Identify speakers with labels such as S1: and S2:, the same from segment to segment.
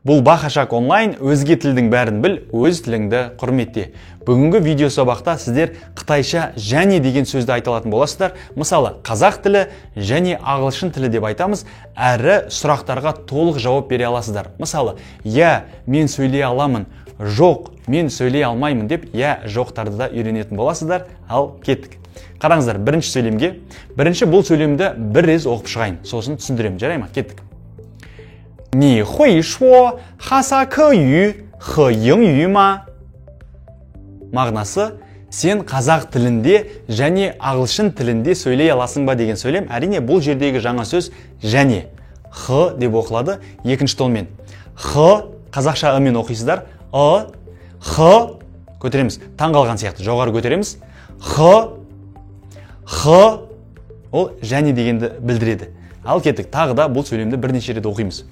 S1: Бұл Бахашак онлайн, өзге тілдің бәрін біл, өз тіліңді құрметте. Бүгінгі видео сабақта сіздер қытайша және деген сөзді айта алатын боласыздар. Мысалы, қазақ тілі және ағылшын тілі деп айтамыз, әрі сұрақтарға толық жауап бере аласыздар. Мысалы, я, мен сөйлей аламын, жоқ, мен сөйлей алмаймын деп, я, жоқтарды да үйренетін боласыздар. Ал кеттік. Қараңыздар, бірінші сөйлемге. Бірінші бұл сөйлемді бір рет оқып шығайын, сосын түсіндіремін. Жарай ма? Кеттік. 你会说哈萨克语和英语吗? Мағынасы, сен қазақ тілінде және ағылшын тілінде сөйлей аласың ба деген сөйлем. Әрине, бұл жердегі жаңа сөз және. Х деп оқылады екінші тонмен. Х қазақша ымен оқисыздар. Х көтереміз. Таң қалған сияқты жоғары көтереміз. Х ол және дегенді білдіреді. Ал кеттік, тағы да бұл сөйлемді бірнеше рет оқимыз.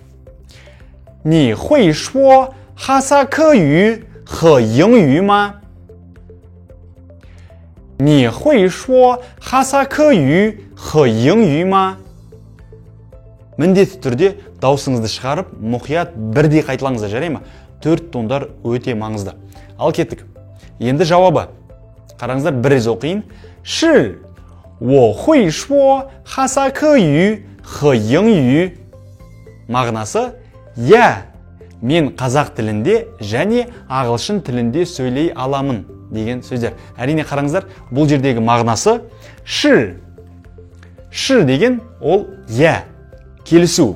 S1: 你会说哈萨克语和英语吗? 你会说哈萨克语和英语吗? Міндетті түрде даусыңызды шығарып, мұқият бірдей қайталаңыздар, жарай ма? 4 тондар өте маңызды. Ал кеттік. Енді жауабы. Қараңыздар, бір рет оқиын. 是我会说哈萨克语和英语. Мағынасы, я, мен қазақ тілінде және ағылшын тілінде сөйлей аламын деген сөздер. Әрине қараңыздар, бұл жердегі мағынасы ши деген ол я, келісу.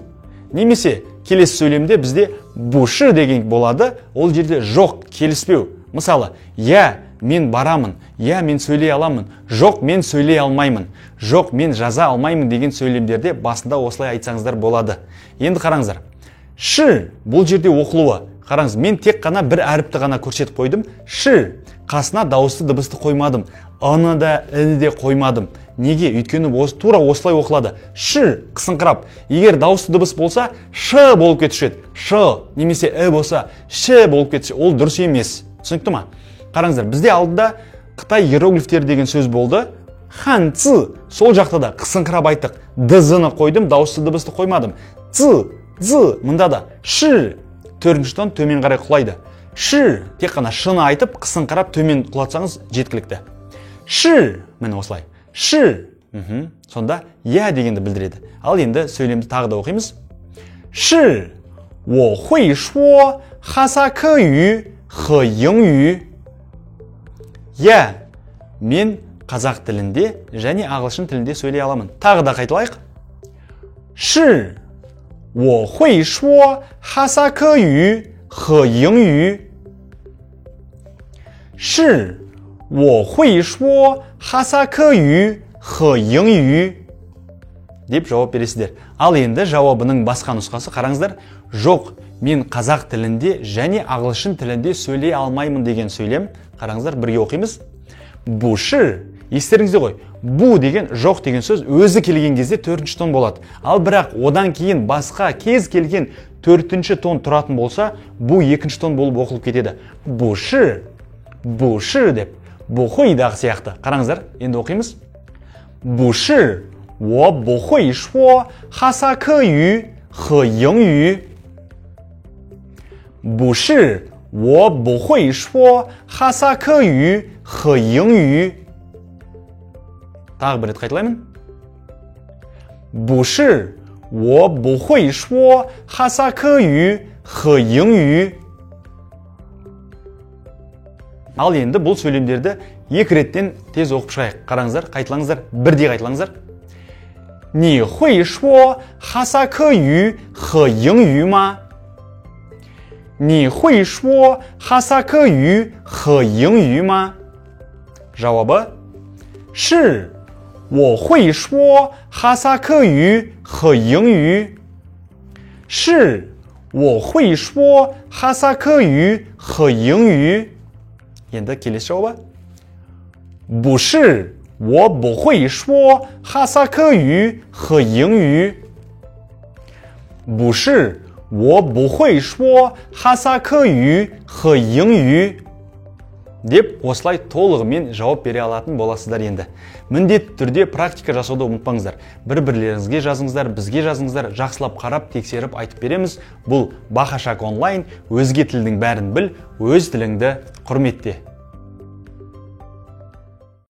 S1: Немесе келесі сөйлемде бізде бұшы деген болады, ол жерде жоқ, келіспеу. Мысалы, я, мен барамын, я, мен сөйлей аламын, жоқ, мен сөйлей алмаймын, жоқ, мен жаза алмаймын деген сөйлемдерде басында осылай айтсаңыздар болады. Енді қараңыздар. Ши, бұл жерде оқылуы. Қараңыз, мен тек қана бір әріпті ғана көрсетіп қойдым. Ши, қасына дауысты дыбысты қоймадым. Аны да, іні де қоймадым. Неге? Өйткені тура осылай оқылады. Ши, қысыңқырап. Егер дауысты дыбыс болса, ш болып кетушеді. Ш, немесе болса, ш болып кетсе, ол дұрыс емес. Түсінікті ма? Қараңыздар, бізде алдыда Қытай иероглифтері деген сөз болды. Хан ци, сол жақта да қысыңқырап айттық. Д-зыны қойдым, дауысты дыбысты қоймадым. Ци, мұнда да ши, төртінші тон төмен қарай құлайды. Ши, тек қана шыны айтып, қысыңқырап төмен құлатсаңыз жеткілікті. Ши, міне осылай. Ши, сонда я дегенді білдіреді. Ал енді сөйлемді тағы да оқимыз. Ши, 我会说哈萨克语和英语. Я, мен қазақ тілінде және ағылшын тілінде сөйлей аламын. Тағы да қайталайық. Ши, 我会说哈萨克语和英语. 是，我会说哈萨克语和英语. Деп жауап бересіздер. Ал енді жауабының басқа нұсқасы қараңыздар. Жоқ, мен қазақ тілінде және ағылшын тілінде сөйлей алмаймын деген сөйлем. Қараңыздар, бірге оқимыз. Бұшы, естеріңізде ғой. Бұ деген жоқ деген сөз өзі келген кезде төртінші тон болады. Ал бірақ одан кейін басқа кез келген төртінші тон тұратын болса, бұ екінші тон болып оқылып кетеді. Бұшы деп. Бұхойдағы сияқты. Қараңыздар, енді оқимыз. Бұшы, 我不会说哈萨克语和英语. 不是，我不会说哈萨克语和英语. Тағы бір рет қайталаймын. 不是，我不会说哈萨克语和英语. Ал енді бұл сөйлемдерді екі реттен тез оқып шығайық. Қараңыздар, қайталаңыздар, бірдей қайталаңыздар. 你会说哈萨克语和英语吗? 你会说哈萨克语和英语吗? Жауабы. 是，我会说哈萨克语和英语. 是，我会说哈萨克语和英语. Енді келесі жауабы. 不是，我不会说哈萨克语和英语. 不是，我不会说哈萨克语和英语. деп осылай толығымен жауап бере алатын боласыздар енді. Міндетті түрде практика жасауды ұмытпаңыздар. Бір-бірлеріңізге жазыңыздар, бізге жазыңыздар, жақсылап қарап, тексеріп айтып береміз. Бұл Бахашак онлайн, өзге тілдің бәрін біл, өз тіліңді құрметте.